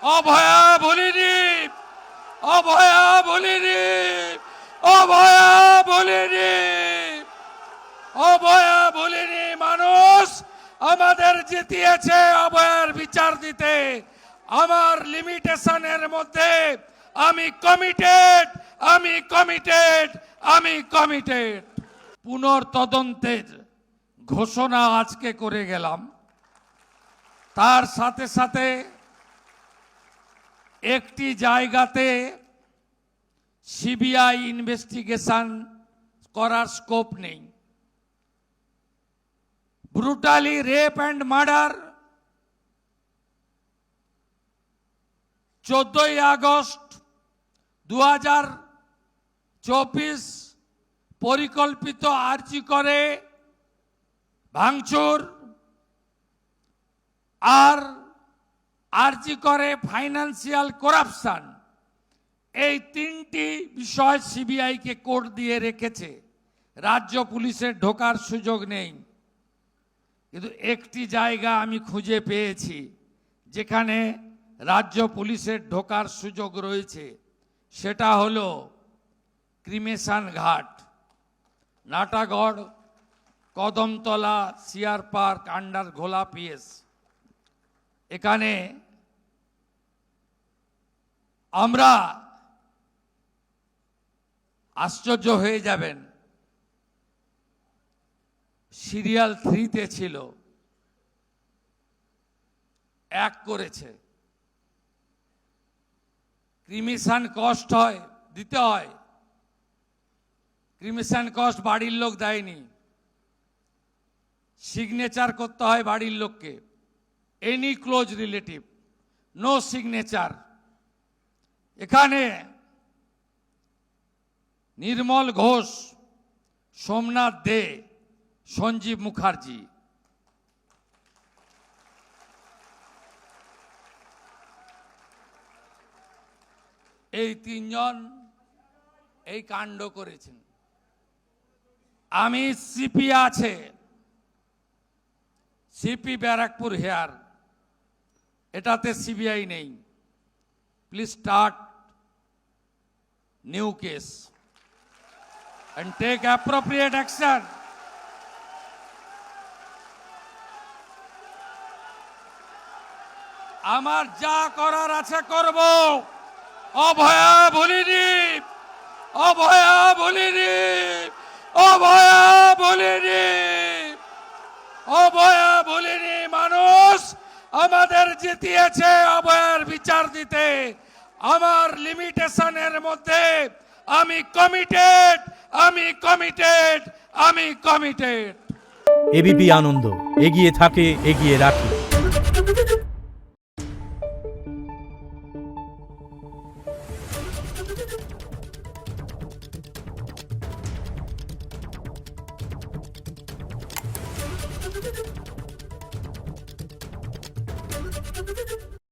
অভয়া বলিনি, অভয়া বলিনি, অভয়া বলিনি, অভয়া বলিনি। মানুষ আমাদের জিতিয়েছে অভয়ার বিচার দিতে। আমার লিমিটেশনের মধ্যে আমি কমিটেড, আমি কমিটেড, আমি কমিটেড। পুনর্তদন্তের ঘোষণা আজকে করে গেলাম। তার সাথে সাথে একটি জায়গাতে সিবিআই ইনভেস্টিগেশন করার স্কোপ নেই। ব্রুটালি রেপ অ্যান্ড মার্ডার 14ই আগস্ট 2024 পরিকল্পিত আর্জি করে ভাঙচুর আর আর্জি করে ফাইন্যান্সিয়াল করাপশন, এই তিনটি বিষয় সিবিআইকে কোর্ট দিয়ে রেখেছে। রাজ্য পুলিশের ঢোকার সুযোগ নেই। কিন্তু একটি জায়গা আমি খুঁজে পেয়েছি যেখানে রাজ্য পুলিশের ঢোকার সুযোগ রয়েছে, সেটা হলো ক্রিমেশন ঘাট, Natagarh, Kadamtala, CR park, under ঘোলা পিএস। এখানে আমরা আশ্চর্য হয়ে যাবেন, সিরিয়াল 3-তে ছিল, 1 করেছে। ক্রিমিশন কস্ট হয়, দিতে হয়। ক্রিমিশন কস্ট বাড়ির লোক দেয়নি, সিগনেচার করতে হয় বাড়ির লোককে। Any close relative, no signature. এখানে নির্মল ঘোষ, সোমনাথ দে, সঞ্জীব মুখার্জি, এই 3 জন এই কাণ্ড করেছেন। আমি সিপি আছে, সিপি ব্যারাকপুর হেয়ার, এটাতে সিবিআই নেই। Please start new case and take appropriate action. আমার যা করার আছে করব। অভয়া বলিনি, অভয়া বলিনি, অভয়া বলিনি, অভয়া বলিনি। মানুষ আমাদের জিতিয়েছে অভয়ার বিচার দিতে। আমার লিমিটেশনের মধ্যে আমি কমিটেড, আমি কমিটেড, আমি কমিটেড। এবিপি আনন্দ, এগিয়ে থাকে, এগিয়ে রাখে।